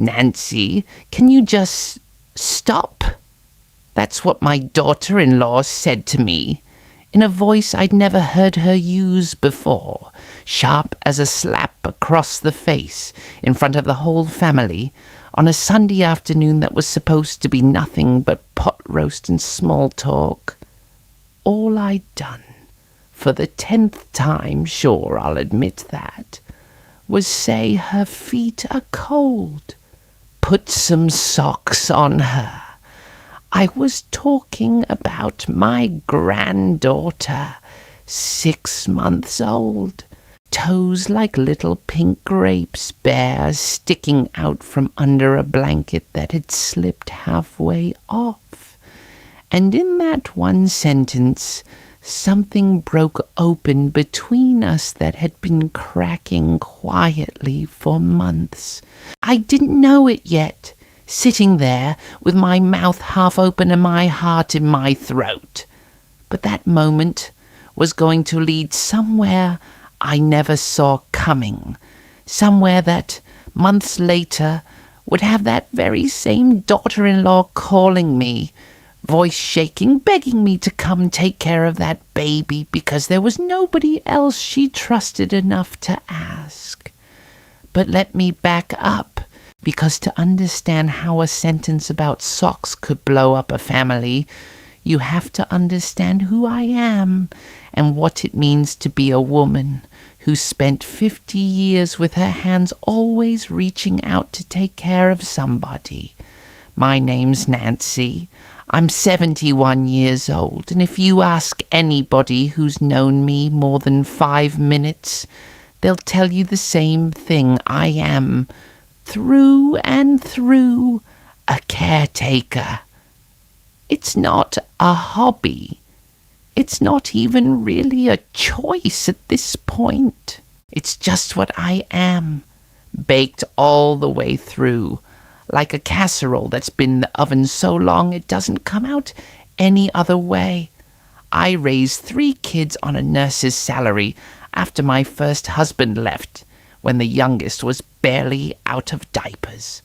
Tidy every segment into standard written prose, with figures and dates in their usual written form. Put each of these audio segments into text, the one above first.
Nancy, can you just stop? That's what my daughter-in-law said to me, in a voice I'd never heard her use before, sharp as a slap across the face, in front of the whole family, on a Sunday afternoon that was supposed to be nothing but pot roast and small talk. All I'd done, for the 10th time, sure I'll admit that, was say her feet are cold. Put some socks on her. I was talking about my granddaughter, 6 months old, toes like little pink grapes, bare, sticking out from under a blanket that had slipped halfway off. And in that one sentence, something broke open between us that had been cracking quietly for months. I didn't know it yet, sitting there with my mouth half open and my heart in my throat. But that moment was going to lead somewhere I never saw coming, somewhere that, months later, would have that very same daughter-in-law calling me, voice shaking, begging me to come take care of that baby because there was nobody else she trusted enough to ask. But let me back up, because to understand how a sentence about socks could blow up a family, you have to understand who I am and what it means to be a woman who spent 50 years with her hands always reaching out to take care of somebody. My name's Nancy. I'm 71 years old, and if you ask anybody who's known me more than 5 minutes, they'll tell you the same thing. I am, through and through, a caretaker. It's not a hobby. It's not even really a choice at this point. It's just what I am, baked all the way through, like a casserole that's been in the oven so long it doesn't come out any other way. I raised 3 kids on a nurse's salary after my first husband left, when the youngest was barely out of diapers.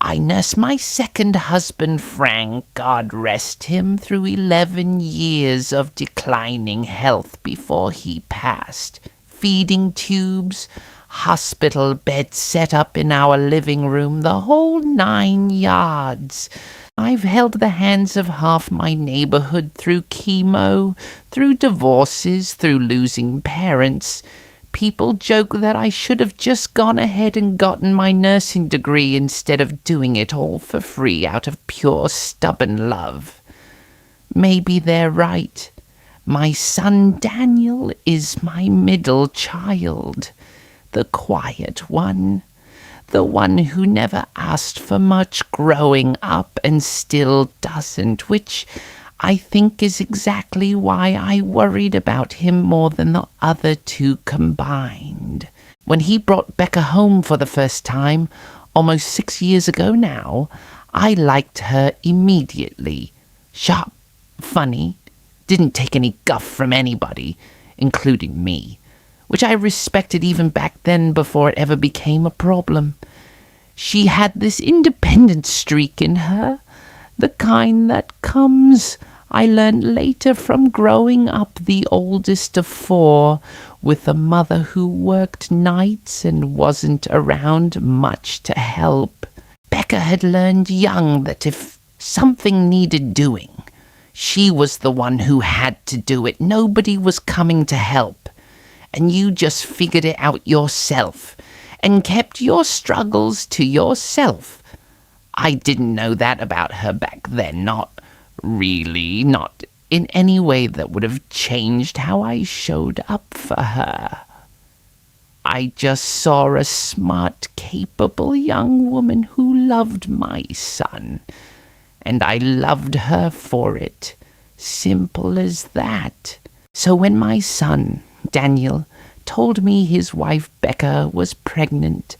I nursed my second husband, Frank, God rest him, through 11 years of declining health before he passed. Feeding tubes, hospital bed set up in our living room, the whole 9 yards. I've held the hands of half my neighborhood through chemo, through divorces, through losing parents. People joke that I should have just gone ahead and gotten my nursing degree instead of doing it all for free out of pure stubborn love. Maybe they're right. My son Daniel is my middle child, the quiet one, the one who never asked for much growing up and still doesn't, which I think is exactly why I worried about him more than the other 2 combined. When he brought Becca home for the first time, almost 6 years ago now, I liked her immediately. Sharp, funny, didn't take any guff from anybody, including me, which I respected even back then before it ever became a problem. She had this independent streak in her, the kind that comes, I learned later, from growing up the oldest of 4, with a mother who worked nights and wasn't around much to help. Becca had learned young that if something needed doing, she was the one who had to do it. Nobody was coming to help, and you just figured it out yourself and kept your struggles to yourself. I didn't know that about her back then, not really, not in any way that would have changed how I showed up for her. I just saw a smart, capable young woman who loved my son, and I loved her for it. Simple as that. So when my son, Daniel, told me his wife Becca was pregnant,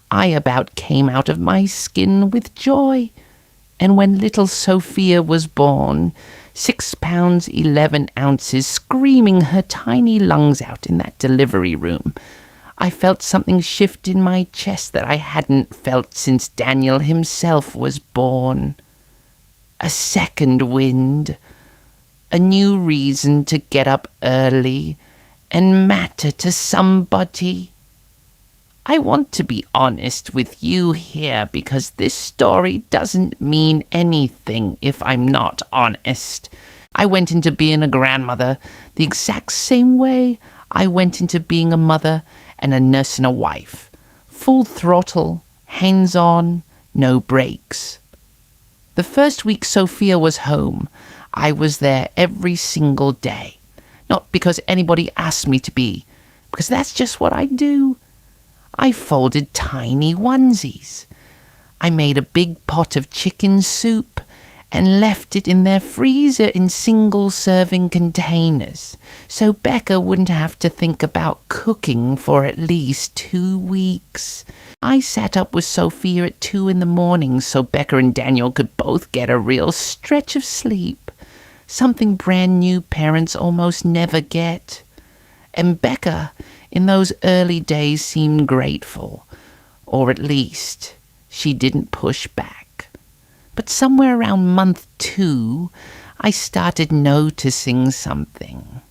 I about came out of my skin with joy. And when little Sophia was born, 6 pounds 11 ounces, screaming her tiny lungs out in that delivery room, I felt something shift in my chest that I hadn't felt since Daniel himself was born. A second wind, a new reason to get up early and matter to somebody. I want to be honest with you here because this story doesn't mean anything if I'm not honest. I went into being a grandmother the exact same way I went into being a mother and a nurse and a wife. Full throttle, hands-on, no breaks. The first week Sophia was home, I was there every single day. Not because anybody asked me to be, because that's just what I do. I folded tiny onesies. I made a big pot of chicken soup and left it in their freezer in single-serving containers, so Becca wouldn't have to think about cooking for at least 2 weeks. I sat up with Sophia at 2 a.m. so Becca and Daniel could both get a real stretch of sleep, something brand new parents almost never get. And Becca, in those early days, seemed grateful, or at least she didn't push back. But somewhere around month 2, I started noticing something.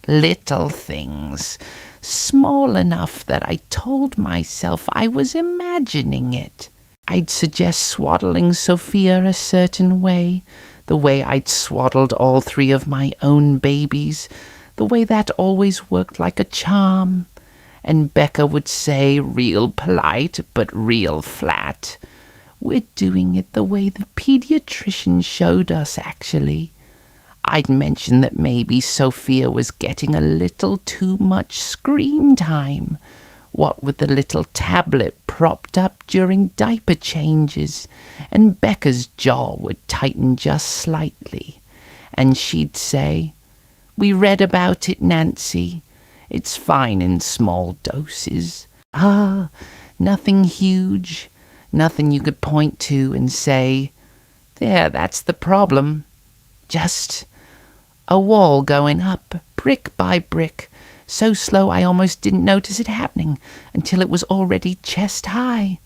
Little things, small enough that I told myself I was imagining it. I'd suggest swaddling Sophia a certain way, the way I'd swaddled all 3 of my own babies, the way that always worked like a charm. And Becca would say, real polite but real flat, "We're doing it the way the pediatrician showed us, actually." I'd mentioned that maybe Sophia was getting a little too much screen time, what with the little tablet propped up during diaper changes, and Becca's jaw would tighten just slightly, and she'd say, "We read about it, Nancy. It's fine in small doses. Nothing huge. Nothing you could point to and say, 'There, that's the problem.' Just a wall going up, brick by brick, so slow I almost didn't notice it happening until it was already chest high.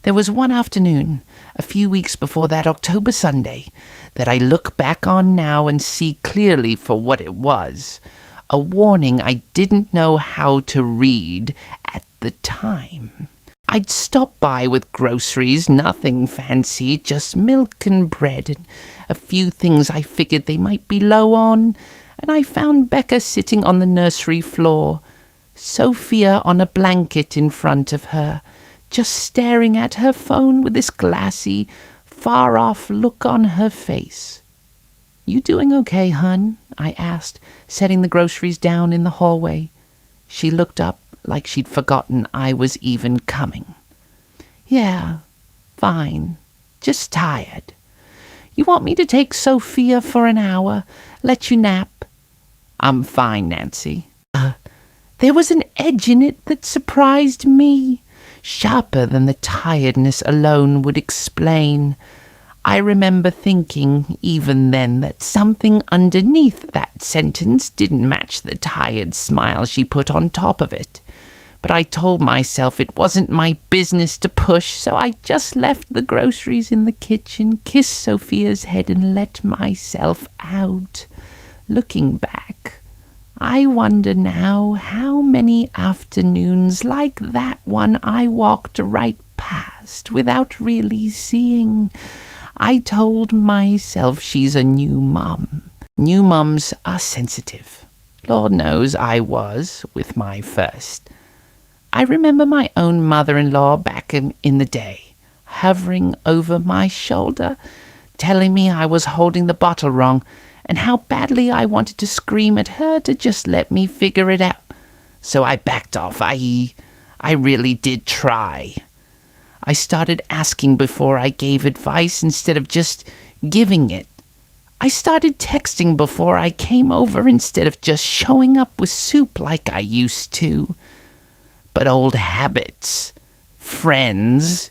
There was one afternoon, a few weeks before that October Sunday, that I look back on now and see clearly for what it was, a warning I didn't know how to read at the time. I'd stopped by with groceries, nothing fancy, just milk and bread and a few things I figured they might be low on, and I found Becca sitting on the nursery floor, Sophia on a blanket in front of her, just staring at her phone with this glassy, far-off look on her face. "You doing okay, hun?" I asked, setting the groceries down in the hallway. She looked up like she'd forgotten I was even coming. "Yeah, fine. Just tired. You want me to take Sophia for an hour? Let you nap?" "I'm fine, Nancy." There was an edge in it that surprised me, sharper than the tiredness alone would explain. I remember thinking, even then, that something underneath that sentence didn't match the tired smile she put on top of it. But I told myself it wasn't my business to push, so I just left the groceries in the kitchen, kissed Sophia's head, and let myself out. Looking back, I wonder now how many afternoons like that one I walked right past without really seeing. I told myself she's a new mum. New mums are sensitive. Lord knows I was with my first. I remember my own mother-in-law back in the day, hovering over my shoulder, telling me I was holding the bottle wrong, and how badly I wanted to scream at her to just let me figure it out. So I backed off. I really did try. I started asking before I gave advice instead of just giving it. I started texting before I came over instead of just showing up with soup like I used to. But old habits, friends,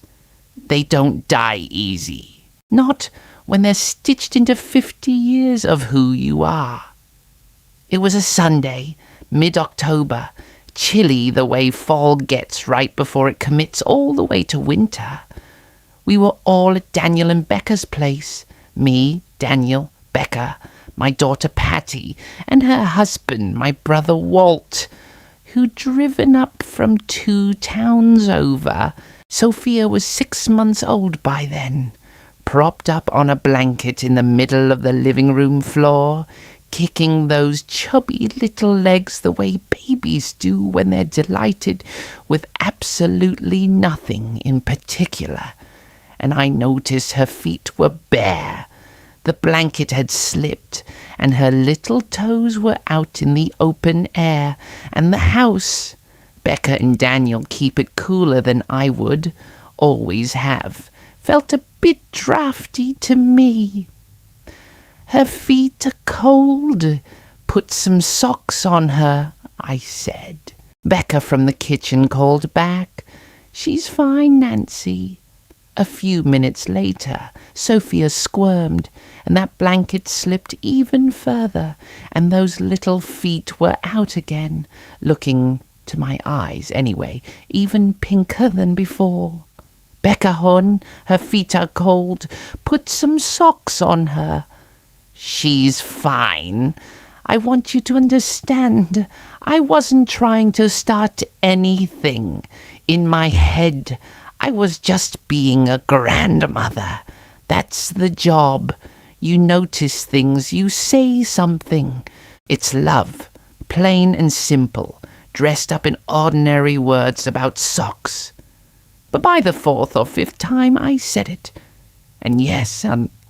they don't die easy. Not when they're stitched into 50 years of who you are. It was a Sunday, mid-October, chilly the way fall gets right before it commits all the way to winter. We were all at Daniel and Becca's place. Me, Daniel, Becca, my daughter Patty, and her husband, my brother Walt, who'd driven up from 2 towns over. Sophia was 6 months old by then, propped up on a blanket in the middle of the living room floor, kicking those chubby little legs the way babies do when they're delighted with absolutely nothing in particular. And I noticed her feet were bare. The blanket had slipped, and her little toes were out in the open air, and the house, Becca and Daniel keep it cooler than I would, always have, felt a bit drafty to me. Her feet are cold. Put some socks on her, I said. Becca from the kitchen called back, "She's fine, Nancy." A few minutes later, Sophia squirmed, and that blanket slipped even further, and those little feet were out again, looking, to my eyes anyway, even pinker than before. "Becca, hon, her feet are cold. Put some socks on her." "She's fine. I want you to understand, I wasn't trying to start anything. In my head, I was just being a grandmother. That's the job. You notice things, you say something. It's love, plain and simple, dressed up in ordinary words about socks." But by the 4th or 5th time I said it. And yes,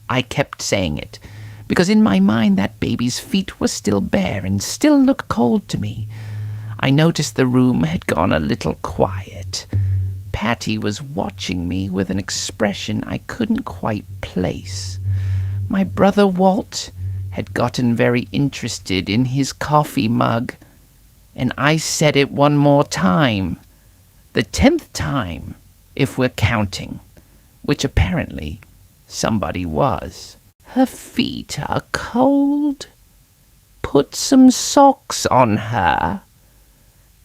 I kept saying it, because in my mind that baby's feet were still bare and still looked cold to me. I noticed the room had gone a little quiet. Patty was watching me with an expression I couldn't quite place. My brother Walt had gotten very interested in his coffee mug, and I said it one more time, the 10th time, if we're counting, which apparently somebody was. "Her feet are cold. Put some socks on her."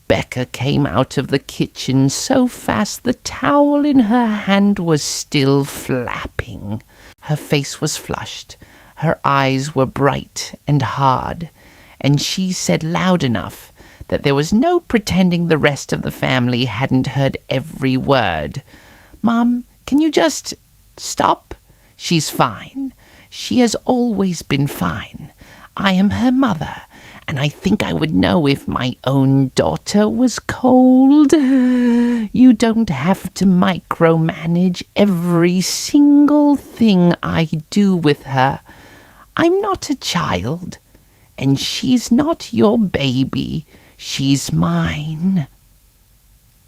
Becca came out of the kitchen so fast the towel in her hand was still flapping. Her face was flushed, her eyes were bright and hard, and she said loud enough that there was no pretending the rest of the family hadn't heard every word. "Mom, can you just stop? She's fine. She has always been fine. I am her mother, and I think I would know if my own daughter was cold. You don't have to micromanage every single thing I do with her. I'm not a child, and she's not your baby. She's mine."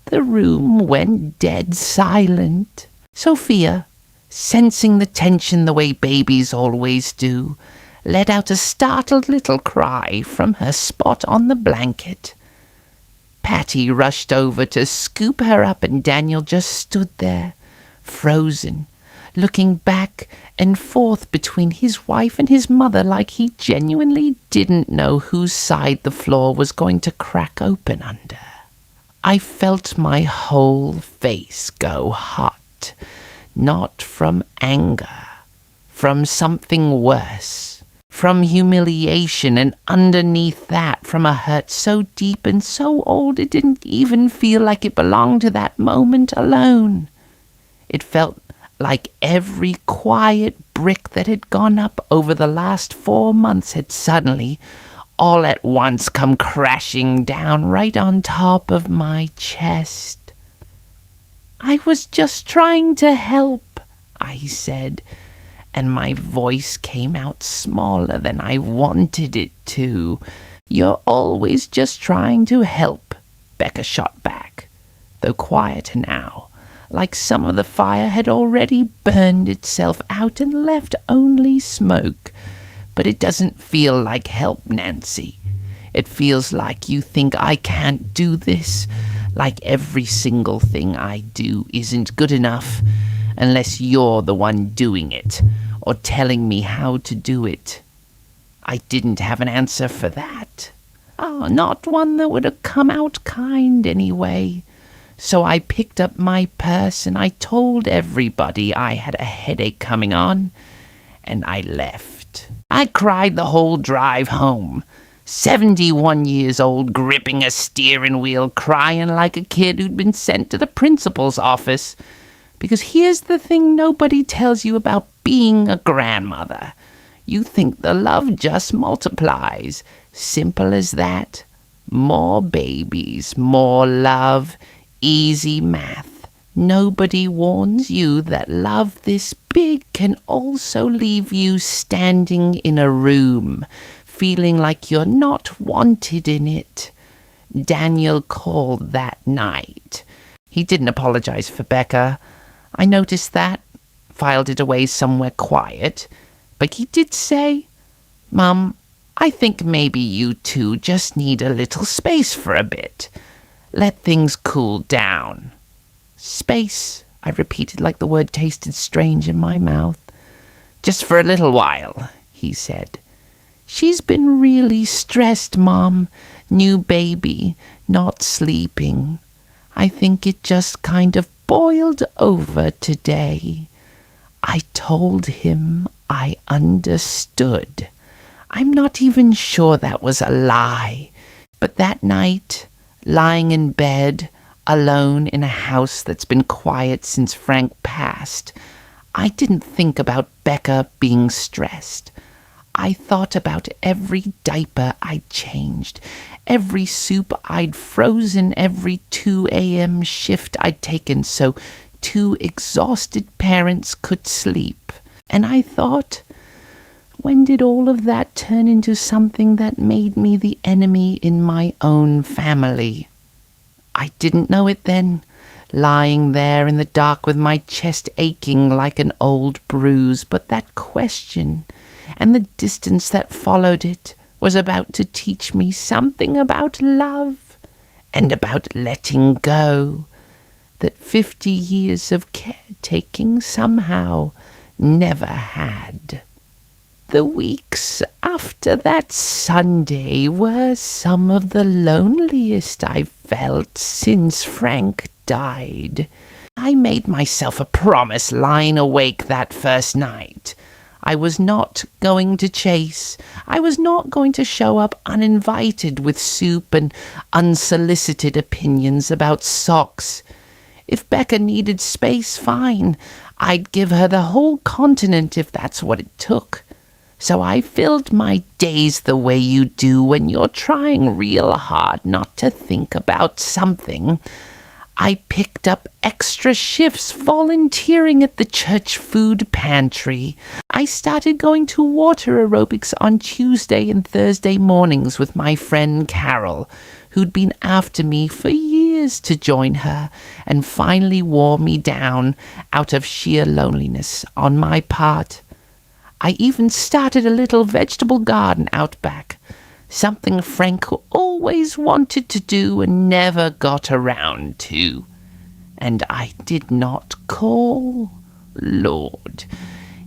The room went dead silent. Sophia, sensing the tension the way babies always do, let out a startled little cry from her spot on the blanket. Patty rushed over to scoop her up, and Daniel just stood there, frozen, looking back and forth between his wife and his mother like he genuinely didn't know whose side the floor was going to crack open under. I felt my whole face go hot, not from anger, from something worse. From humiliation, and underneath that, from a hurt so deep and so old it didn't even feel like it belonged to that moment alone. It felt like every quiet brick that had gone up over the last 4 months had suddenly, all at once, come crashing down right on top of my chest. "I was just trying to help," I said, and my voice came out smaller than I wanted it to. "You're always just trying to help," Becca shot back, though quieter now, like some of the fire had already burned itself out and left only smoke. "But it doesn't feel like help, Nancy. It feels like you think I can't do this, like every single thing I do isn't good enough unless you're the one doing it or telling me how to do it." I didn't have an answer for that. not one that would have come out kind anyway. So I picked up my purse and I told everybody I had a headache coming on, and I left. I cried the whole drive home. 71 years old, gripping a steering wheel, crying like a kid who'd been sent to the principal's office. Because here's the thing nobody tells you about being a grandmother. You think the love just multiplies. Simple as that. More babies, more love, easy math. Nobody warns you that love this big can also leave you standing in a room, feeling like you're not wanted in it. Daniel called that night. He didn't apologize for Becca. I noticed that, filed it away somewhere quiet. But he did say, "Mum, I think maybe you two just need a little space for a bit. Let things cool down." Space, I repeated like the word tasted strange in my mouth. "Just for a little while," he said. "She's been really stressed, Mom. New baby, not sleeping. I think it just kind of boiled over today." I told him I understood. I'm not even sure that was a lie. But that night, lying in bed, alone in a house that's been quiet since Frank passed, I didn't think about Becca being stressed. I thought about every diaper I'd changed, every soup I'd frozen, every 2 a.m. shift I'd taken so 2 exhausted parents could sleep. And I thought, when did all of that turn into something that made me the enemy in my own family? I didn't know it then, lying there in the dark with my chest aching like an old bruise, but that question and the distance that followed it was about to teach me something about love and about letting go that 50 years of caretaking somehow never had. The weeks after that Sunday were some of the loneliest I've felt since Frank died. I made myself a promise lying awake that first night. I was not going to chase. I was not going to show up uninvited with soup and unsolicited opinions about socks. If Becca needed space, fine. I'd give her the whole continent if that's what it took. So I filled my days the way you do when you're trying real hard not to think about something. I picked up extra shifts volunteering at the church food pantry. I started going to water aerobics on Tuesday and Thursday mornings with my friend Carol, who'd been after me for years to join her and finally wore me down out of sheer loneliness on my part. I even started a little vegetable garden out back, something Frank always wanted to do and never got around to. And I did not call. Lord,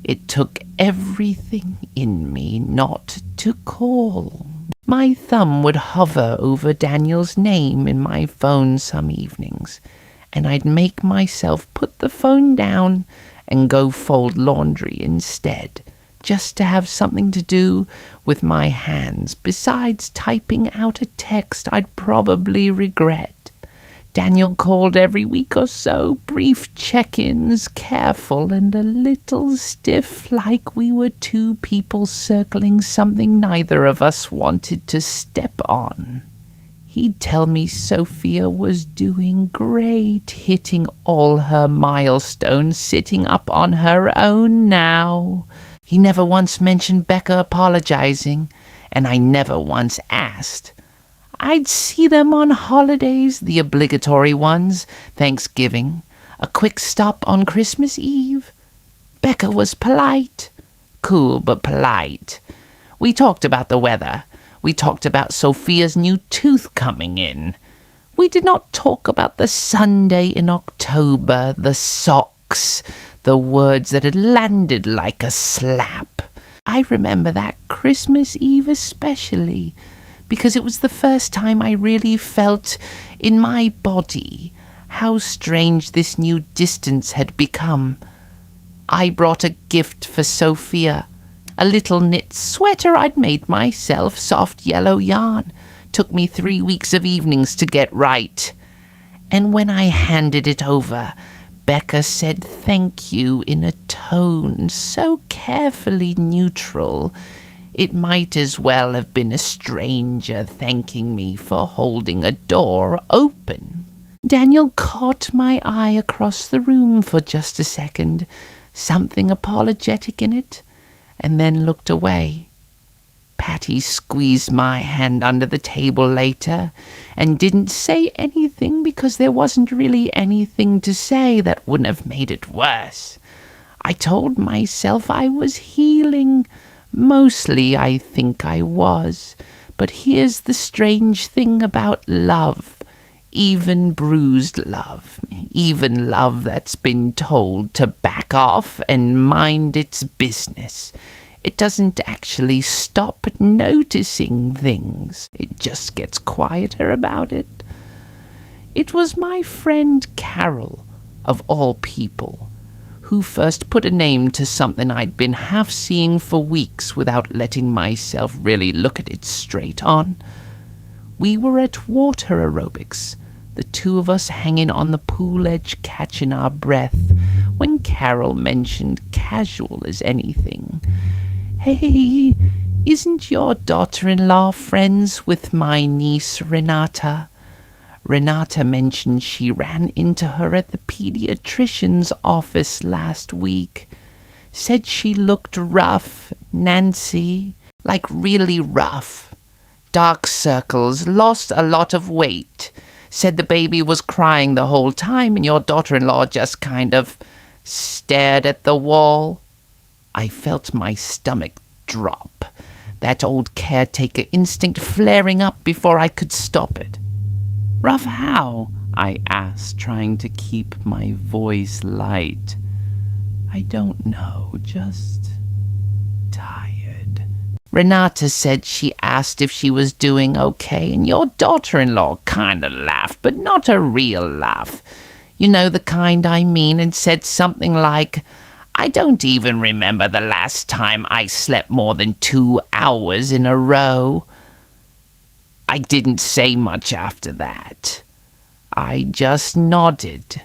it took everything in me not to call. My thumb would hover over Daniel's name in my phone some evenings, and I'd make myself put the phone down and go fold laundry instead, just to have something to do with my hands besides typing out a text I'd probably regret. Daniel called every week or so, brief check-ins, careful and a little stiff, like we were two people circling something neither of us wanted to step on. He'd tell me Sophia was doing great, hitting all her milestones, sitting up on her own now. He never once mentioned Becca apologizing, and I never once asked. I'd see them on holidays, the obligatory ones, Thanksgiving, a quick stop on Christmas Eve. Becca was polite, cool but polite. We talked about the weather. We talked about Sophia's new tooth coming in. We did not talk about the Sunday in October, the socks, the words that had landed like a slap. I remember that Christmas Eve especially, because it was the first time I really felt in my body how strange this new distance had become. I brought a gift for Sophia, a little knit sweater I'd made myself, soft yellow yarn. Took me 3 weeks of evenings to get right. And when I handed it over, Becca said thank you in a tone so carefully neutral, it might as well have been a stranger thanking me for holding a door open. Daniel caught my eye across the room for just a second, something apologetic in it, and then looked away. Patty squeezed my hand under the table later and didn't say anything because there wasn't really anything to say that wouldn't have made it worse. I told myself I was healing. Mostly I think I was. But here's the strange thing about love. Even bruised love. Even love that's been told to back off and mind its business. It doesn't actually stop noticing things. It just gets quieter about it. It was my friend Carol, of all people, who first put a name to something I'd been half seeing for weeks without letting myself really look at it straight on. We were at water aerobics, the two of us hanging on the pool edge catching our breath, when Carol mentioned casual as anything, "Hey, isn't your daughter-in-law friends with my niece Renata?" Renata mentioned she ran into her at the pediatrician's office last week. Said she looked rough, Nancy, like really rough. Dark circles, lost a lot of weight. Said the baby was crying the whole time and your daughter-in-law just kind of stared at the wall. I felt my stomach drop, that old caretaker instinct flaring up before I could stop it. "Rough how?" I asked, trying to keep my voice light. "I don't know, just tired." Renata said she asked if she was doing okay, and your daughter-in-law kind of laughed, but not a real laugh. You know the kind I mean, and said something like, "I don't even remember the last time I slept more than 2 hours in a row." I didn't say much after that. I just nodded,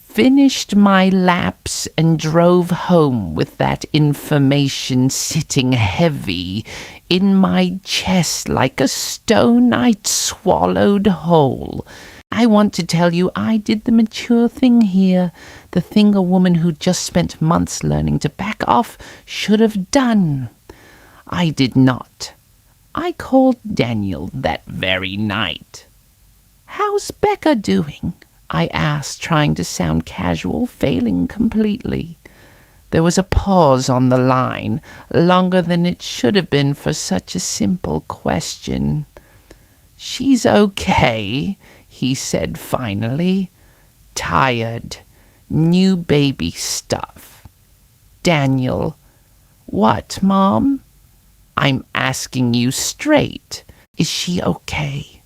finished my laps, and drove home with that information sitting heavy in my chest like a stone I'd swallowed whole. I want to tell you I did the mature thing here, the thing a woman who just spent months learning to back off should have done. I did not. I called Daniel that very night. "How's Becca doing?" I asked, trying to sound casual, failing completely. There was a pause on the line, longer than it should have been for such a simple question. "She's okay," he said finally. "Tired. New baby stuff." "Daniel." "What, Mom?" "I'm asking you straight. Is she okay?"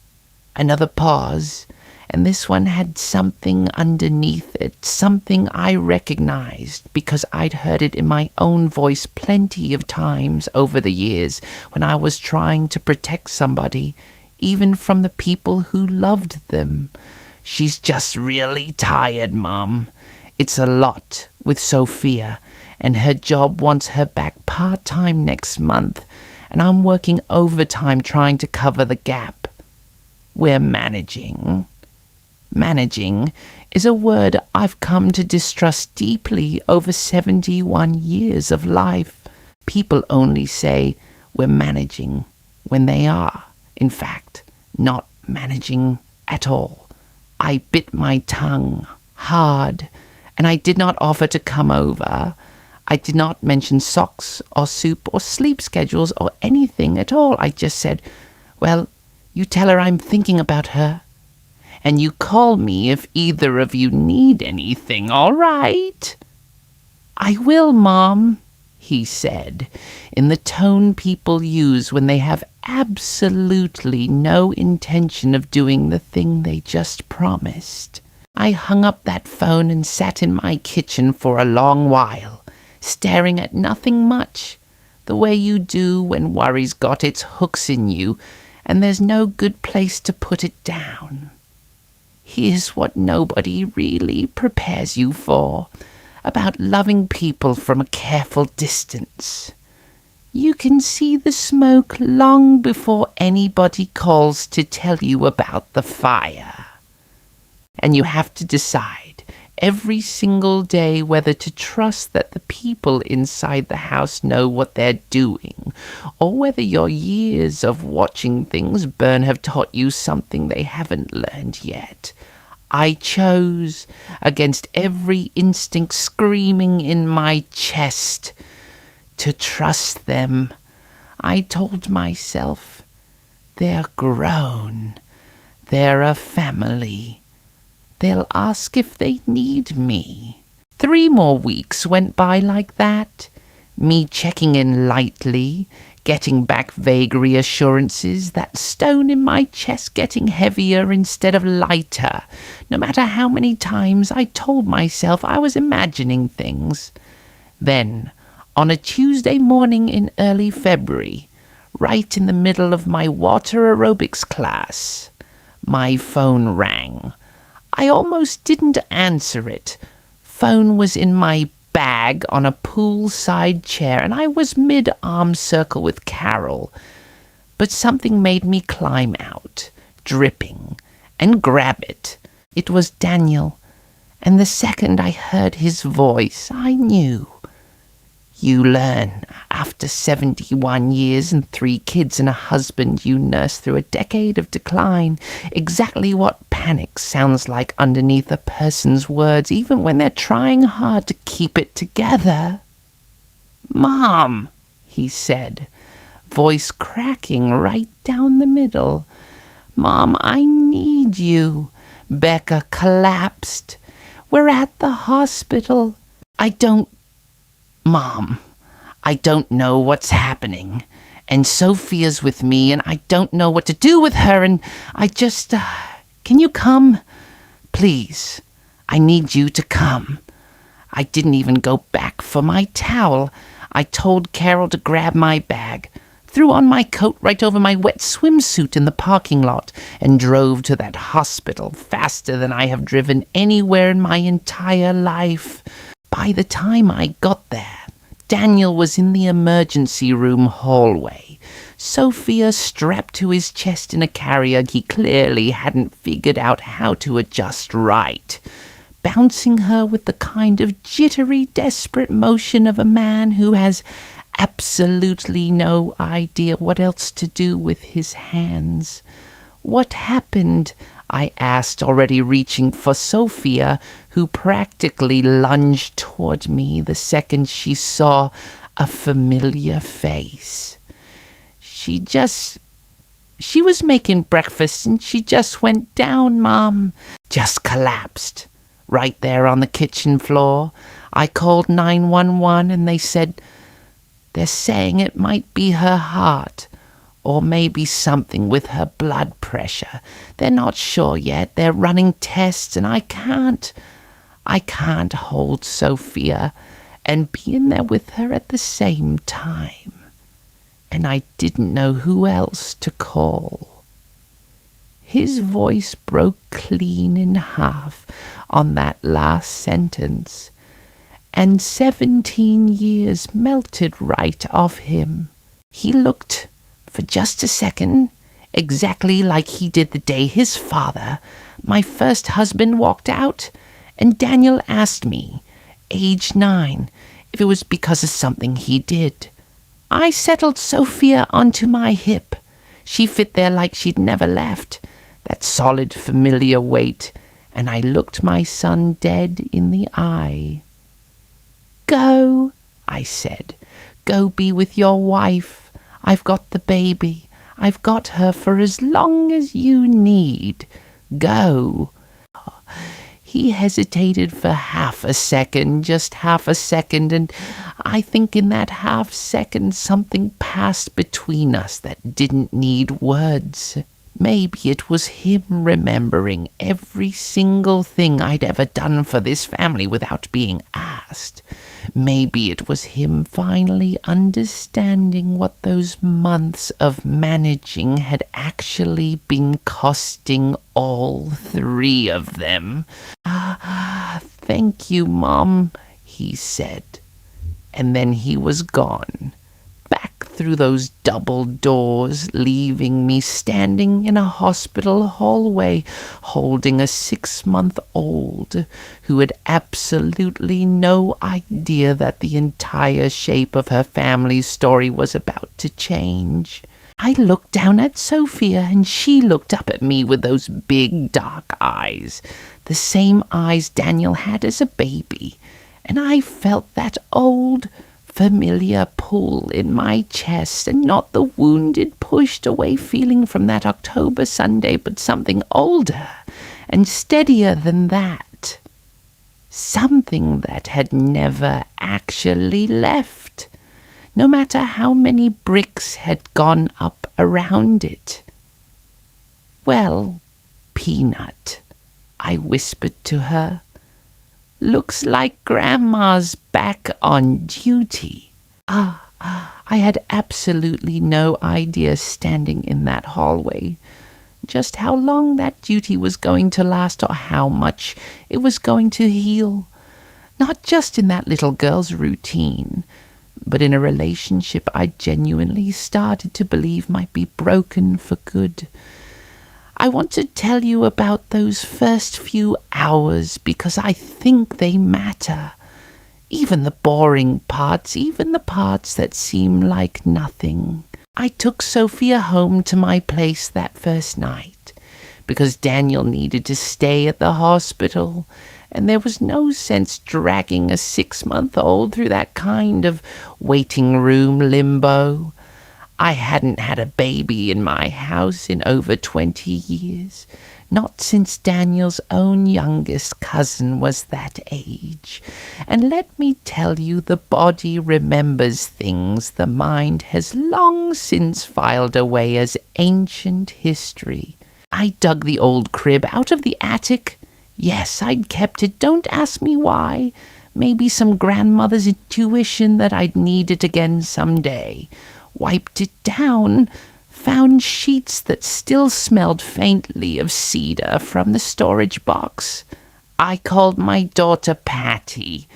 Another pause, and this one had something underneath it, something I recognized because I'd heard it in my own voice plenty of times over the years when I was trying to protect somebody, even from the people who loved them. "She's just really tired, Mom. It's a lot with Sophia, and her job wants her back part-time next month, and I'm working overtime trying to cover the gap. We're managing." Managing is a word I've come to distrust deeply over 71 years of life. People only say we're managing when they are, in fact, not managing at all. I bit my tongue hard, and I did not offer to come over. I did not mention socks or soup or sleep schedules or anything at all. I just said, "Well, you tell her I'm thinking about her. And you call me if either of you need anything, all right?" "I will, Mom," he said, in the tone people use when they have absolutely no intention of doing the thing they just promised. I hung up that phone and sat in my kitchen for a long while, staring at nothing much, the way you do when worry's got its hooks in you and there's no good place to put it down. Here's what nobody really prepares you for, about loving people from a careful distance. You can see the smoke long before anybody calls to tell you about the fire. And you have to decide every single day whether to trust that the people inside the house know what they're doing, or whether your years of watching things burn have taught you something they haven't learned yet. I chose, against every instinct screaming in my chest, to trust them. I told myself, they're grown. They're a family. They'll ask if they need me. 3 more weeks went by like that, me checking in lightly, getting back vague reassurances, that stone in my chest getting heavier instead of lighter, no matter how many times I told myself I was imagining things. Then, on a Tuesday morning in early February, right in the middle of my water aerobics class, my phone rang. I almost didn't answer it. Phone was in my bag on a poolside chair, and I was mid-arm circle with Carol. But something made me climb out, dripping, and grab it. It was Daniel, and the second I heard his voice, I knew. You learn, after 71 years and 3 kids and a husband you nurse through a decade of decline, exactly what panic sounds like underneath a person's words, even when they're trying hard to keep it together. "Mom," he said, voice cracking right down the middle. "Mom, I need you." Becca collapsed. "We're at the hospital. Mom, I don't know what's happening, and Sophia's with me, and I don't know what to do with her, and I just, can you come? Please, I need you to come." I didn't even go back for my towel. I told Carol to grab my bag, threw on my coat right over my wet swimsuit in the parking lot, and drove to that hospital faster than I have driven anywhere in my entire life. By the time I got there, Daniel was in the emergency room hallway, Sophia strapped to his chest in a carrier he clearly hadn't figured out how to adjust right, bouncing her with the kind of jittery, desperate motion of a man who has absolutely no idea what else to do with his hands. "What happened?" I asked, already reaching for Sophia, who practically lunged toward me the second she saw a familiar face. She was making breakfast and she just went down, Mom. Just collapsed. Right there on the kitchen floor. I called 911 and they said, they're saying it might be her heart. Or maybe something with her blood pressure. They're not sure yet. They're running tests, and I can't hold Sophia and be in there with her at the same time. And I didn't know who else to call. His voice broke clean in half on that last sentence, and 17 years melted right off him. He looked, for just a second, exactly like he did the day his father, my first husband, walked out, and Daniel asked me, age 9, if it was because of something he did. I settled Sophia onto my hip. She fit there like she'd never left, that solid, familiar weight, and I looked my son dead in the eye. "Go," I said. "Go be with your wife. I've got the baby. I've got her for as long as you need. Go." He hesitated for half a second, just half a second, and I think in that half second something passed between us that didn't need words. Maybe it was him remembering every single thing I'd ever done for this family without being asked. Maybe it was him finally understanding what those months of managing had actually been costing all three of them. Thank you, Mom, he said. And then he was gone, back through those double doors, leaving me standing in a hospital hallway, holding a 6-month-old who had absolutely no idea that the entire shape of her family's story was about to change. I looked down at Sophia, and she looked up at me with those big dark eyes, the same eyes Daniel had as a baby, and I felt that old, familiar pull in my chest, and not the wounded, pushed away feeling from that October Sunday, but something older and steadier than that. Something that had never actually left, no matter how many bricks had gone up around it. "Well, Peanut," I whispered to her, "looks like Grandma's back on duty." I had absolutely no idea, standing in that hallway, just how long that duty was going to last, or how much it was going to heal. Not just in that little girl's routine, but in a relationship I genuinely started to believe might be broken for good. I want to tell you about those first few hours because I think they matter. Even the boring parts, even the parts that seem like nothing. I took Sophia home to my place that first night because Daniel needed to stay at the hospital, and there was no sense dragging a 6-month-old through that kind of waiting room limbo. I hadn't had a baby in my house in over 20 years, not since Daniel's own youngest cousin was that age. And let me tell you, the body remembers things the mind has long since filed away as ancient history. I dug the old crib out of the attic. Yes, I'd kept it. Don't ask me why. Maybe some grandmother's intuition that I'd need it again someday. Wiped it down, found sheets that still smelled faintly of cedar from the storage box. I called my daughter Patty,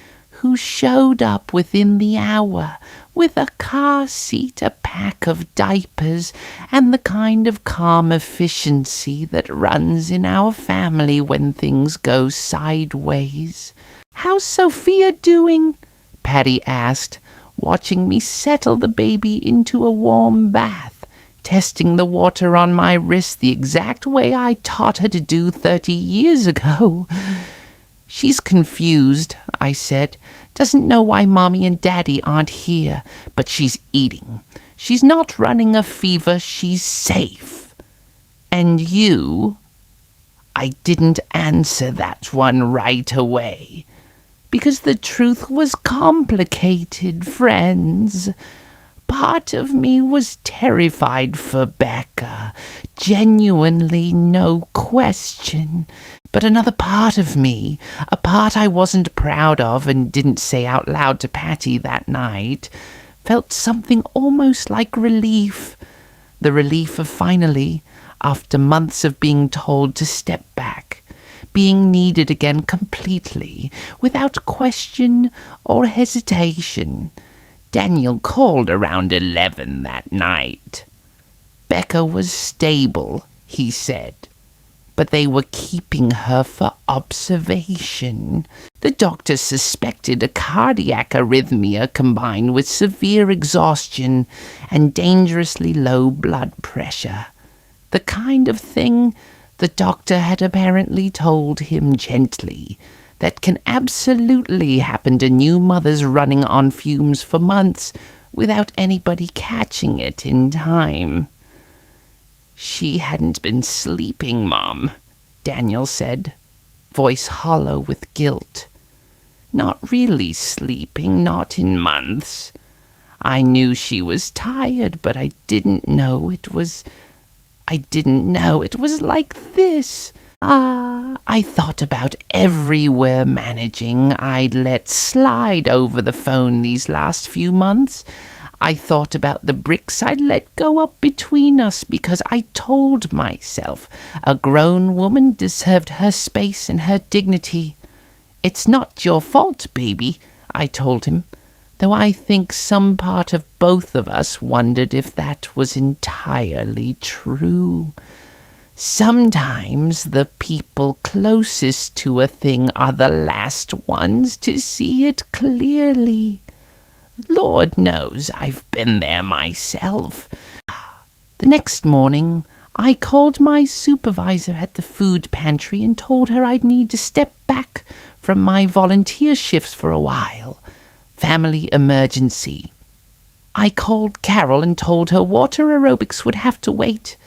who showed up within the hour with a car seat, a pack of diapers, and the kind of calm efficiency that runs in our family when things go sideways. "How's Sophia doing?" Patty asked, watching me settle the baby into a warm bath, testing the water on my wrist the exact way I taught her to do 30 years ago. "She's confused," I said. "Doesn't know why Mommy and Daddy aren't here, but she's eating. She's not running a fever. She's safe." "And you?" I didn't answer that one right away, because the truth was complicated, friends. Part of me was terrified for Becca, genuinely, no question. But another part of me, a part I wasn't proud of and didn't say out loud to Patty that night, felt something almost like relief. The relief of finally, after months of being told to step back, being needed again completely, without question or hesitation. Daniel called around 11 that night. Becca was stable, he said, but they were keeping her for observation. The doctor suspected a cardiac arrhythmia combined with severe exhaustion and dangerously low blood pressure. The kind of thing the doctor had apparently told him gently that can absolutely happen to new mothers running on fumes for months without anybody catching it in time. "She hadn't been sleeping, Mom," Daniel said, voice hollow with guilt. not really sleeping, not in months. I knew she was tired, but I didn't know it was like this. I thought about every we're managing I'd let slide over the phone these last few months. I thought about the bricks I'd let go up between us because I told myself a grown woman deserved her space and her dignity. It's not your fault, baby, I told him, though I think some part of both of us wondered if that was entirely true. Sometimes the people closest to a thing are the last ones to see it clearly. Lord knows I've been there myself. The next morning, I called my supervisor at the food pantry and told her I'd need to step back from my volunteer shifts for a while. Family emergency. I called Carol and told her water aerobics would have to wait.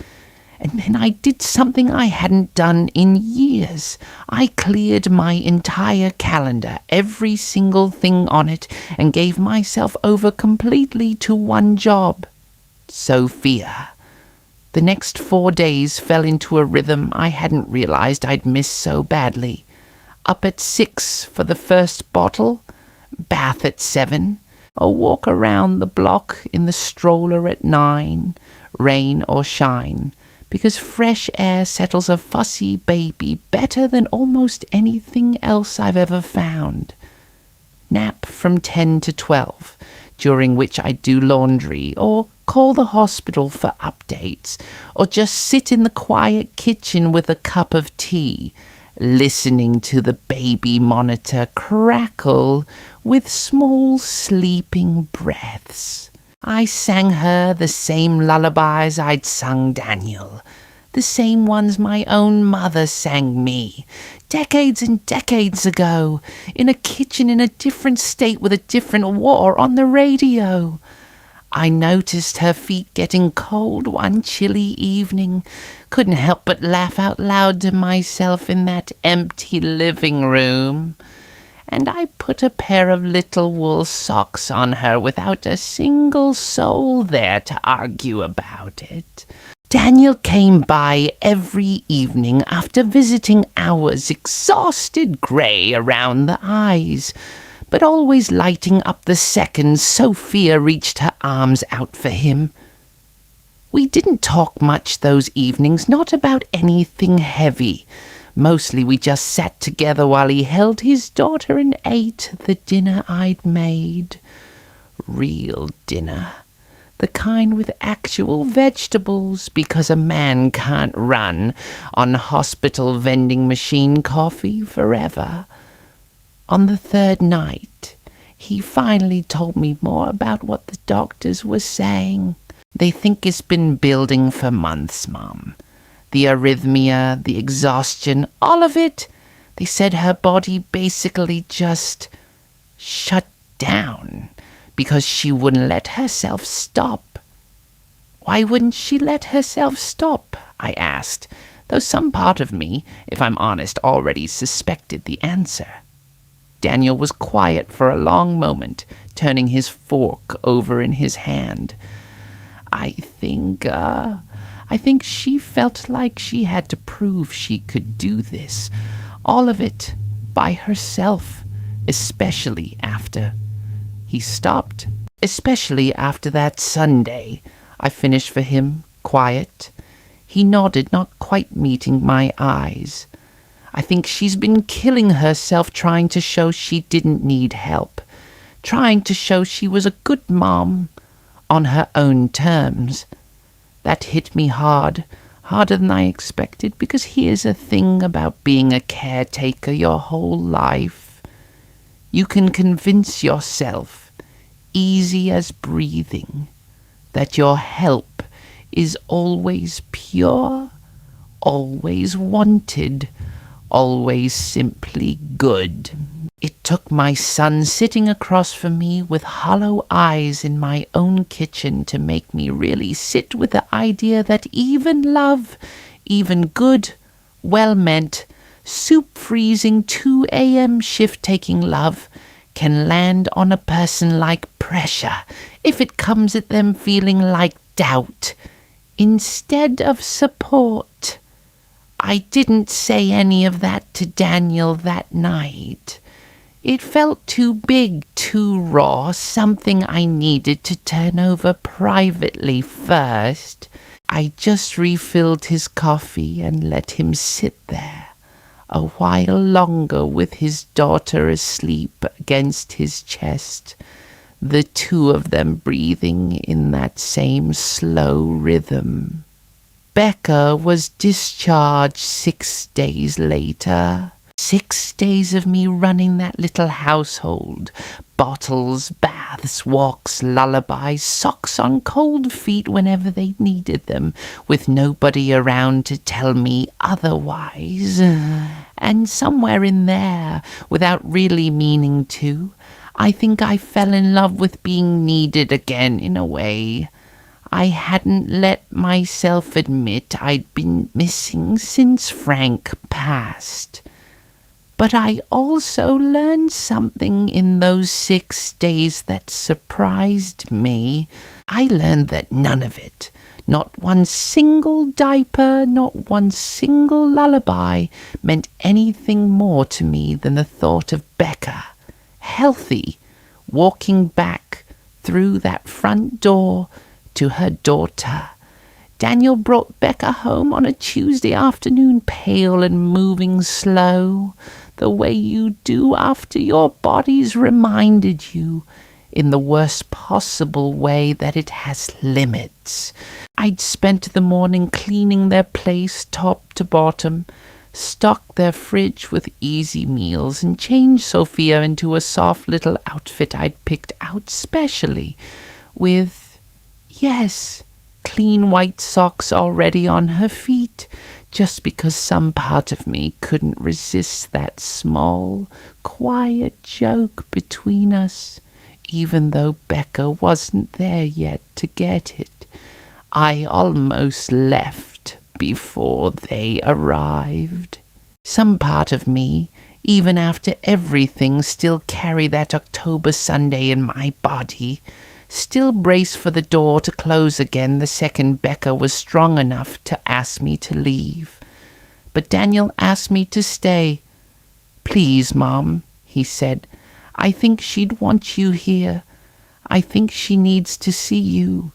And then I did something I hadn't done in years. I cleared my entire calendar, every single thing on it, and gave myself over completely to one job. Sophia. The next 4 days fell into a rhythm I hadn't realized I'd missed so badly. Up at 6 for the first bottle, bath at 7, a walk around the block in the stroller at 9, rain or shine, because fresh air settles a fussy baby better than almost anything else I've ever found. Nap from 10 to 12, during which I do laundry, or call the hospital for updates, or just sit in the quiet kitchen with a cup of tea, listening to the baby monitor crackle with small sleeping breaths. I sang her the same lullabies I'd sung Daniel, the same ones my own mother sang me, decades and decades ago, in a kitchen in a different state with a different war on the radio. I noticed her feet getting cold one chilly evening, couldn't help but laugh out loud to myself in that empty living room. And I put a pair of little wool socks on her without a single soul there to argue about it. Daniel came by every evening after visiting hours, exhausted grey around the eyes, but always lighting up the seconds Sophia reached her arms out for him. We didn't talk much those evenings, not about anything heavy. Mostly we just sat together while he held his daughter and ate the dinner I'd made. Real dinner. The kind with actual vegetables, because a man can't run on hospital vending machine coffee forever. On the third night, he finally told me more about what the doctors were saying. They think it's been building for months, Mom. The arrhythmia, the exhaustion, all of it. They said her body basically just shut down because she wouldn't let herself stop. Why wouldn't she let herself stop? I asked, though some part of me, if I'm honest, already suspected the answer. Daniel was quiet for a long moment, turning his fork over in his hand. I think she felt like she had to prove she could do this, all of it, by herself, especially after. He stopped, especially after that Sunday. I finished for him, quiet. He nodded, not quite meeting my eyes. I think she's been killing herself trying to show she didn't need help, trying to show she was a good mom on her own terms. That hit me hard, harder than I expected, because here's a thing about being a caretaker your whole life. You can convince yourself, easy as breathing, that your help is always pure, always wanted, always simply good. It took my son sitting across from me with hollow eyes in my own kitchen to make me really sit with the idea that even love, even good, well-meant, soup-freezing 2 a.m. shift-taking love can land on a person like pressure if it comes at them feeling like doubt instead of support. I didn't say any of that to Daniel that night. It felt too big, too raw, something I needed to turn over privately first. I just refilled his coffee and let him sit there a while longer with his daughter asleep against his chest, the two of them breathing in that same slow rhythm. Becca was discharged 6 days later. 6 days of me running that little household. Bottles, baths, walks, lullabies, socks on cold feet whenever they needed them, with nobody around to tell me otherwise. And somewhere in there, without really meaning to, I think I fell in love with being needed again in a way I hadn't let myself admit I'd been missing since Frank passed. But I also learned something in those 6 days that surprised me. I learned that none of it, not one single diaper, not one single lullaby, meant anything more to me than the thought of Becca, healthy, walking back through that front door to her daughter. Daniel brought Becca home on a Tuesday afternoon, pale and moving slow, the way you do after your body's reminded you, in the worst possible way, that it has limits. I'd spent the morning cleaning their place top to bottom, stocked their fridge with easy meals, and changed Sophia into a soft little outfit I'd picked out specially, with, yes, clean white socks already on her feet, just because some part of me couldn't resist that small, quiet joke between us, even though Becca wasn't there yet to get it. I almost left before they arrived. Some part of me, even after everything, still carry that October Sunday in my body, still braced for the door to close again the second Becca was strong enough to ask me to leave. But Daniel asked me to stay. "Please, Mom," he said. "I think she'd want you here. I think she needs to see you."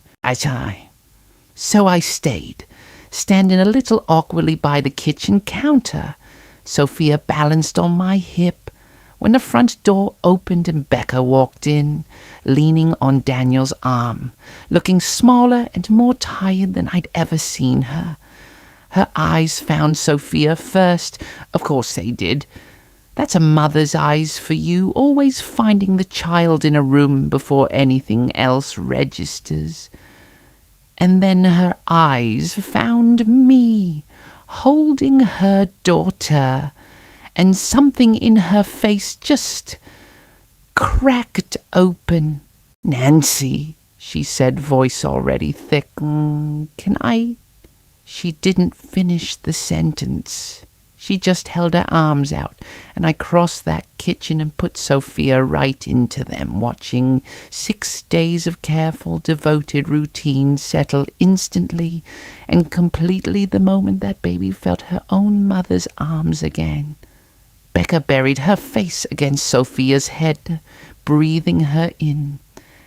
So I stayed, standing a little awkwardly by the kitchen counter, Sophia balanced on my hip, when the front door opened and Becca walked in, leaning on Daniel's arm, looking smaller and more tired than I'd ever seen her. Her eyes found Sophia first. Of course they did. That's a mother's eyes for you, always finding the child in a room before anything else registers. And then her eyes found me, holding her daughter, and something in her face just cracked open. "Nancy," she said, voice already thick, "can I—" She didn't finish the sentence. She just held her arms out, and I crossed that kitchen and put Sophia right into them, watching 6 days of careful, devoted routine settle instantly and completely the moment that baby felt her own mother's arms again. Becca buried her face against Sophia's head, breathing her in,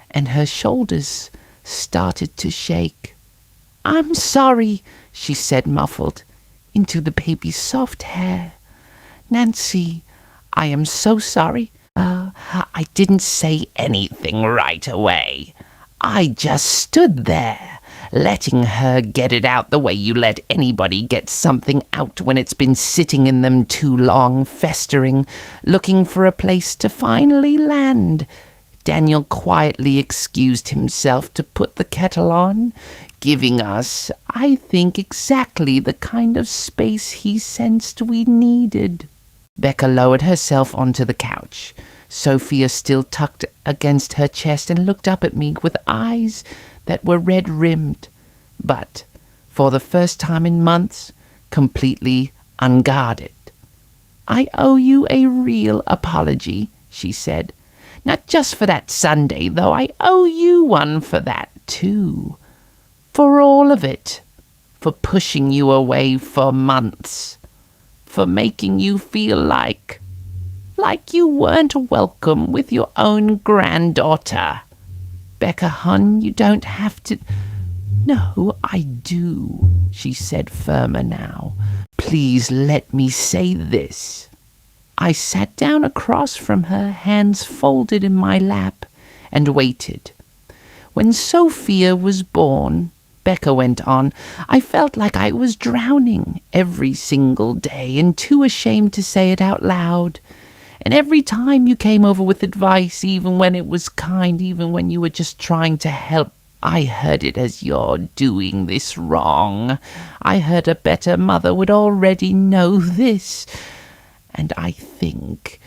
and her shoulders started to shake. "I'm sorry," she said, muffled, into the baby's soft hair. "Nancy, I am so sorry. I didn't say anything right away. I just stood there, letting her get it out the way you let anybody get something out when it's been sitting in them too long, festering, looking for a place to finally land." Daniel quietly excused himself to put the kettle on, giving us, I think, exactly the kind of space he sensed we needed. Becca lowered herself onto the couch, Sophia still tucked against her chest, and looked up at me with eyes that were red-rimmed, but, for the first time in months, completely unguarded. I owe you a real apology, she said. Not just for that Sunday, though. I owe you one for that, too. For all of it. For pushing you away for months. For making you feel like you weren't welcome with your own granddaughter. Becca, hon, you don't have to... No, I do, she said firmer now. Please let me say this. I sat down across from her, hands folded in my lap, and waited. When Sophia was born, Becca went on, I felt like I was drowning every single day and too ashamed to say it out loud. And every time you came over with advice, even when it was kind, even when you were just trying to help, I heard it as you're doing this wrong. I heard a better mother would already know this. And I think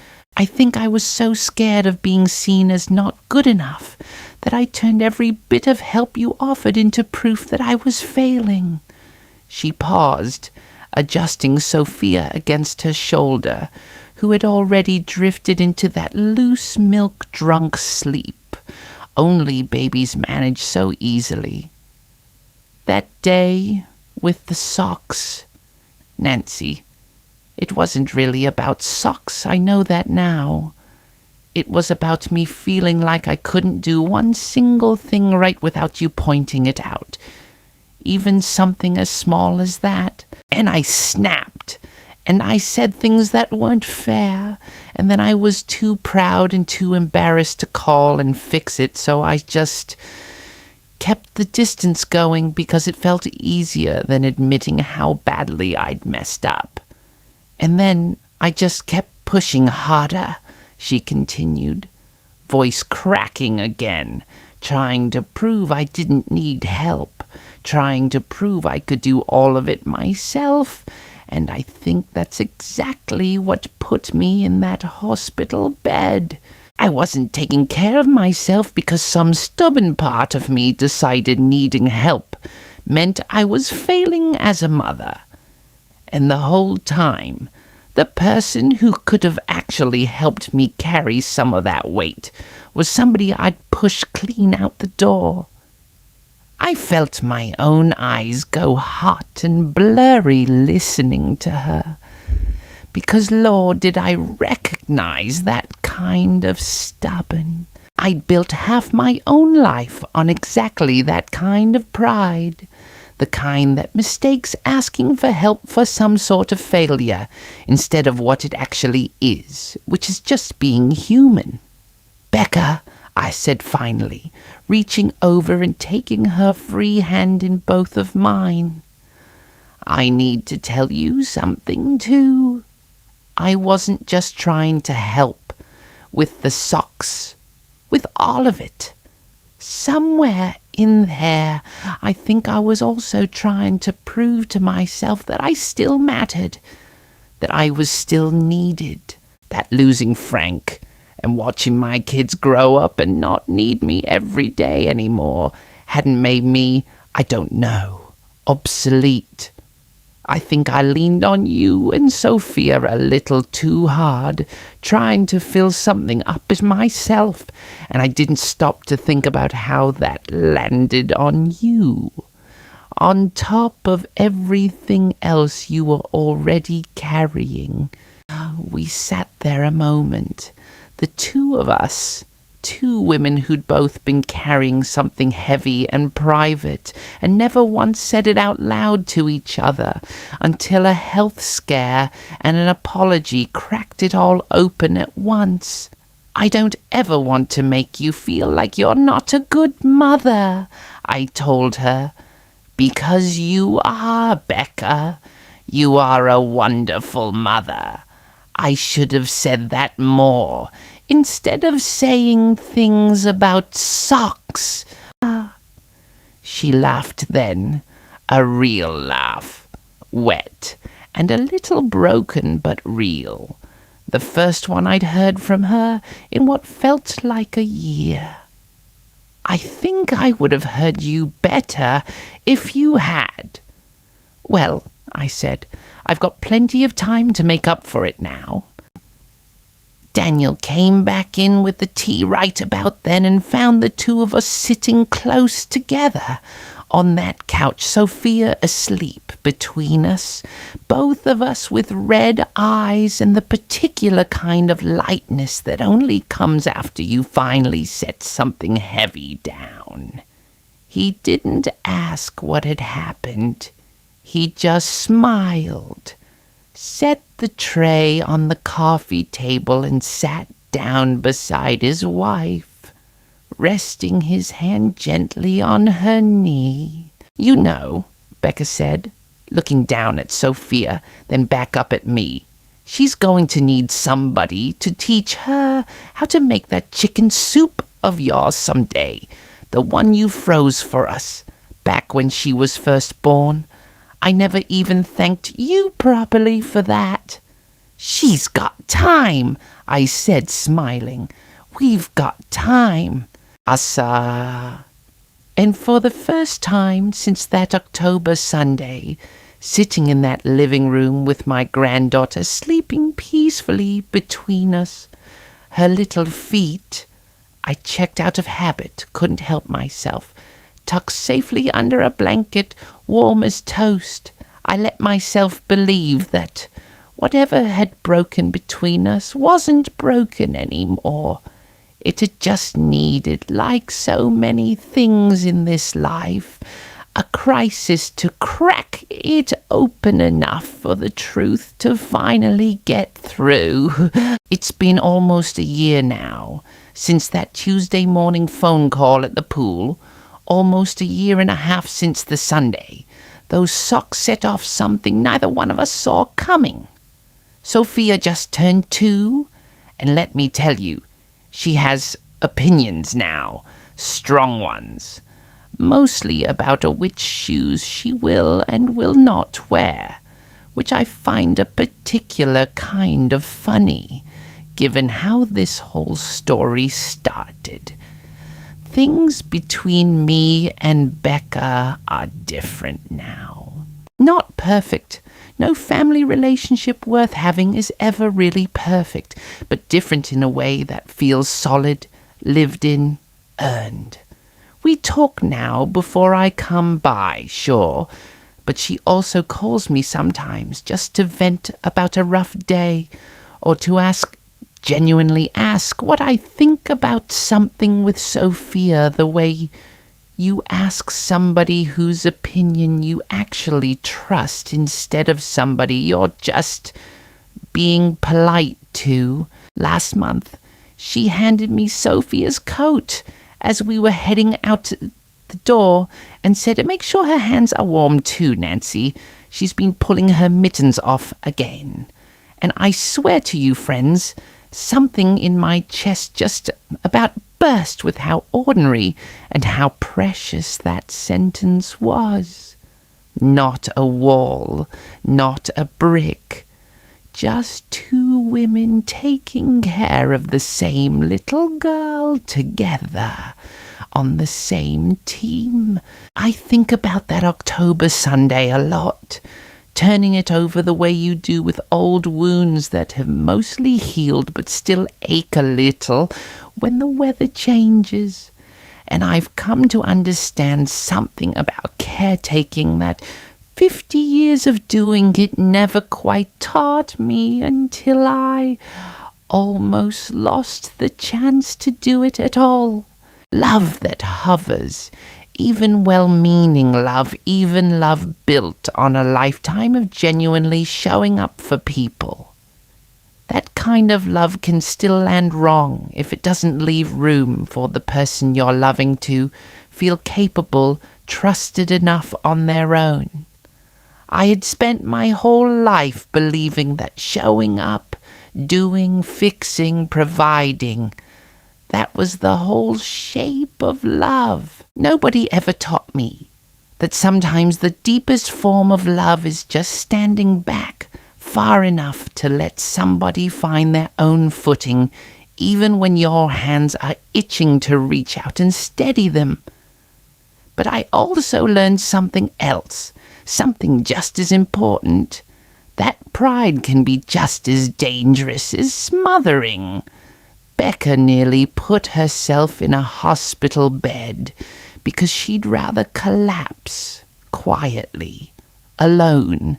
I was so scared of being seen as not good enough that I turned every bit of help you offered into proof that I was failing. She paused, adjusting Sophia against her shoulder, who had already drifted into that loose milk-drunk sleep. Only babies manage so easily. That day with the socks, Nancy, it wasn't really about socks, I know that now. It was about me feeling like I couldn't do one single thing right without you pointing it out. Even something as small as that. And I snapped. And I said things that weren't fair, and then I was too proud and too embarrassed to call and fix it, so I just kept the distance going because it felt easier than admitting how badly I'd messed up. And then I just kept pushing harder, she continued, voice cracking again, trying to prove I didn't need help, trying to prove I could do all of it myself. And I think that's exactly what put me in that hospital bed. I wasn't taking care of myself because some stubborn part of me decided needing help meant I was failing as a mother. And the whole time, the person who could have actually helped me carry some of that weight was somebody I'd pushed clean out the door. I felt my own eyes go hot and blurry listening to her, because, Lord, did I recognize that kind of stubborn. I'd built half my own life on exactly that kind of pride, the kind that mistakes asking for help for some sort of failure instead of what it actually is, which is just being human. Becca, I said finally, reaching over and taking her free hand in both of mine. I need to tell you something, too. I wasn't just trying to help with the socks, with all of it. Somewhere in there, I think I was also trying to prove to myself that I still mattered, that I was still needed, that losing Frank and watching my kids grow up and not need me every day anymore hadn't made me, I don't know, obsolete. I think I leaned on you and Sophia a little too hard, trying to fill something up as myself, and I didn't stop to think about how that landed on you, on top of everything else you were already carrying. We sat there a moment, the two of us, two women who'd both been carrying something heavy and private and never once said it out loud to each other until a health scare and an apology cracked it all open at once. I don't ever want to make you feel like you're not a good mother, I told her. Because you are, Becca. You are a wonderful mother. I should have said that more, instead of saying things about socks. She laughed then, a real laugh, wet, and a little broken but real. The first one I'd heard from her in what felt like a year. I think I would have heard you better if you had. Well, I said. "I've got plenty of time to make up for it now." Daniel came back in with the tea right about then and found the two of us sitting close together on that couch, Sophia asleep between us, both of us with red eyes and the particular kind of lightness that only comes after you finally set something heavy down. He didn't ask what had happened. He just smiled, set the tray on the coffee table and sat down beside his wife, resting his hand gently on her knee. "You know," Becca said, looking down at Sophia, then back up at me. "She's going to need somebody to teach her how to make that chicken soup of yours someday, the one you froze for us back when she was first born. I never even thanked you properly for that." "She's got time," I said, smiling. "We've got time." Asa. And for the first time since that October Sunday, sitting in that living room with my granddaughter sleeping peacefully between us, her little feet, I checked out of habit, couldn't help myself, tucked safely under a blanket, warm as toast, I let myself believe that whatever had broken between us wasn't broken anymore. It had just needed, like so many things in this life, a crisis to crack it open enough for the truth to finally get through. It's been almost a year now since that Tuesday morning phone call at the pool, almost a year and a half since the Sunday. Those socks set off something neither one of us saw coming. Sophia just turned 2, and let me tell you, she has opinions now, strong ones, mostly about which shoes she will and will not wear, which I find a particular kind of funny, given how this whole story started. Things between me and Becca are different now. Not perfect. No family relationship worth having is ever really perfect, but different in a way that feels solid, lived in, earned. We talk now before I come by, sure, but she also calls me sometimes just to vent about a rough day, or to genuinely ask what I think about something with Sophia, the way you ask somebody whose opinion you actually trust instead of somebody you're just being polite to. Last month, she handed me Sophia's coat as we were heading out the door and said, "Make sure her hands are warm too, Nancy. She's been pulling her mittens off again." And I swear to you, friends, something in my chest just about burst with how ordinary and how precious that sentence was. Not a wall, not a brick, just 2 women taking care of the same little girl together on the same team. I think about that October Sunday a lot, turning it over the way you do with old wounds that have mostly healed but still ache a little when the weather changes. And I've come to understand something about caretaking that 50 years of doing it never quite taught me until I almost lost the chance to do it at all. Love that hovers, even well-meaning love, even love built on a lifetime of genuinely showing up for people. That kind of love can still land wrong if it doesn't leave room for the person you're loving to feel capable, trusted enough on their own. I had spent my whole life believing that showing up, doing, fixing, providing, that was the whole shape of love. Nobody ever taught me that sometimes the deepest form of love is just standing back far enough to let somebody find their own footing, even when your hands are itching to reach out and steady them. But I also learned something else, something just as important. That pride can be just as dangerous as smothering. Becca nearly put herself in a hospital bed because she'd rather collapse quietly, alone,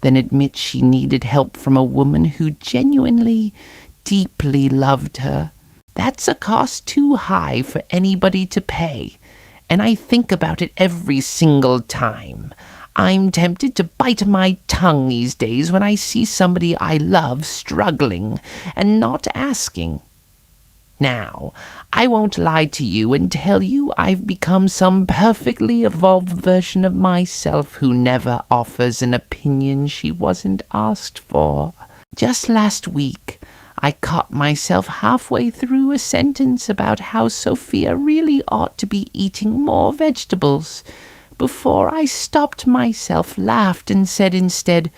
than admit she needed help from a woman who genuinely, deeply loved her. That's a cost too high for anybody to pay, and I think about it every single time. I'm tempted to bite my tongue these days when I see somebody I love struggling and not asking. Now, I won't lie to you and tell you I've become some perfectly evolved version of myself who never offers an opinion she wasn't asked for. Just last week, I caught myself halfway through a sentence about how Sophia really ought to be eating more vegetables. Before I stopped myself, laughed, and said instead,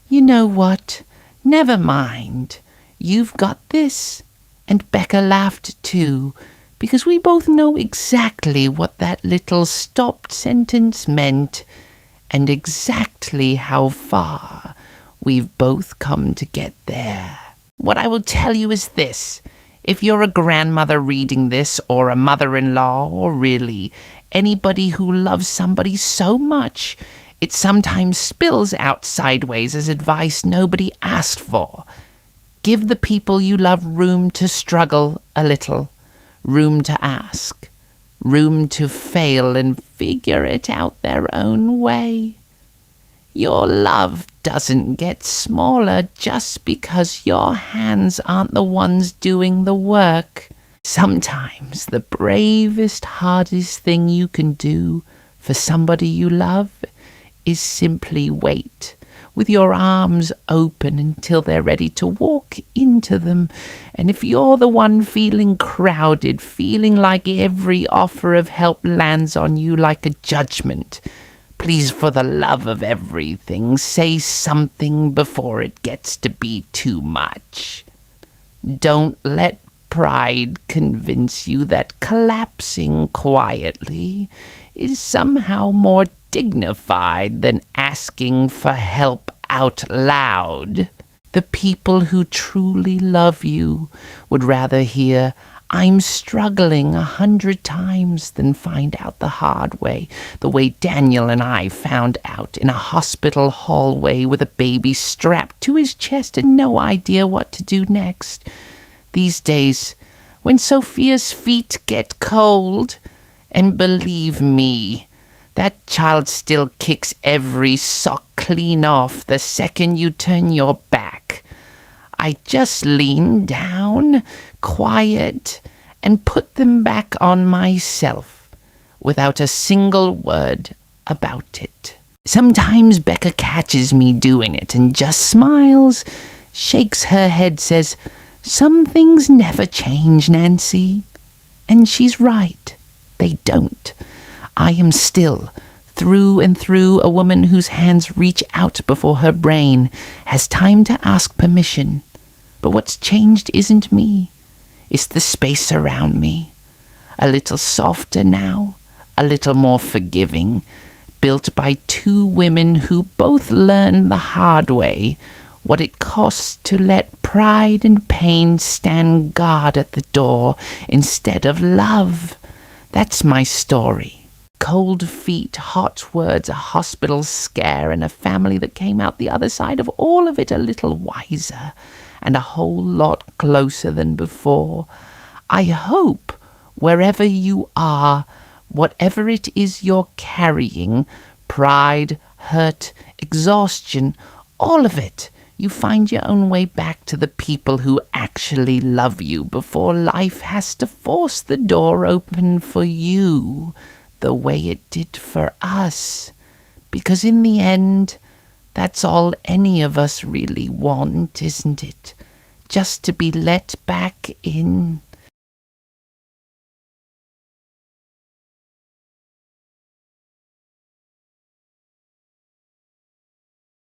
"You know what? Never mind. You've got this." And Becca laughed too, because we both know exactly what that little stopped sentence meant, and exactly how far we've both come to get there. What I will tell you is this. If you're a grandmother reading this, or a mother-in-law, or really anybody who loves somebody so much, it sometimes spills out sideways as advice nobody asked for. Give the people you love room to struggle a little, room to ask, room to fail and figure it out their own way. Your love doesn't get smaller just because your hands aren't the ones doing the work. Sometimes the bravest, hardest thing you can do for somebody you love is simply wait, with your arms open until they're ready to walk into them. And if you're the one feeling crowded, feeling like every offer of help lands on you like a judgment, please, for the love of everything, say something before it gets to be too much. Don't let pride convince you that collapsing quietly is somehow more dignified than asking for help out loud. The people who truly love you would rather hear, "I'm struggling 100 times," than find out the hard way, the way Daniel and I found out in a hospital hallway with a baby strapped to his chest and no idea what to do next. These days, when Sophia's feet get cold, and believe me, that child still kicks every sock clean off the second you turn your back, I just lean down, quiet, and put them back on myself, without a single word about it. Sometimes Becca catches me doing it and just smiles, shakes her head, says, "Some things never change, Nancy." And she's right. They don't. I am still, through and through, a woman whose hands reach out before her brain has time to ask permission. But what's changed isn't me. It's the space around me. A little softer now, a little more forgiving, built by two women who both learned the hard way what it costs to let pride and pain stand guard at the door instead of love. That's my story. Cold feet, hot words, a hospital scare, and a family that came out the other side of all of it a little wiser and a whole lot closer than before. I hope wherever you are, whatever it is you're carrying, pride, hurt, exhaustion, all of it, you find your own way back to the people who actually love you before life has to force the door open for you the way it did for us. Because in the end, that's all any of us really want, isn't it? Just to be let back in.